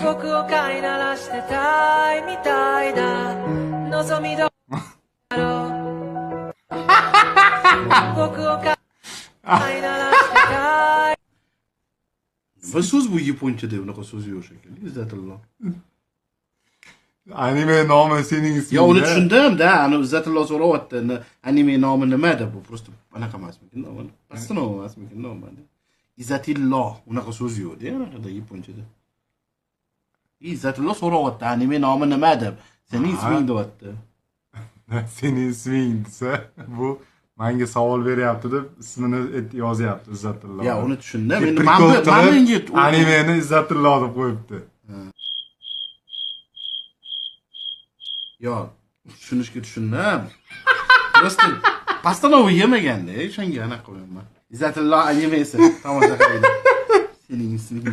僕を飼いならしてたいみたいだ望みどだろう僕を飼いならしてたい Va so'z bu yaponchada unaqa so'z yo'q shekilli, Izzatilla. Anime nomi sening isming. Ya uni tushundim-da, ani Izzatilla so'rayapti, anime nomi nima deb, bu просто anaqa emasmikin, nomi. Asli emasmikin nomi. Izzatillo unaqa so'z yo'q-da, anaqada yaponchada. Izzatilla so'rayapti, anime nomi nima deb. Sening isming deyapti. Sening isming desa, bu menga savol beryapti deb ismini yozyapti Izzatilla. Ya uni tushundim. Endi menga animeni Izzatilla deb qo'yibdi. Yo, tushunishga tushundim. Просто постанова yemaganda, o'shanga anaqa qo'yaman. Izzatilla animesi tomosha qiladi. Sening isming.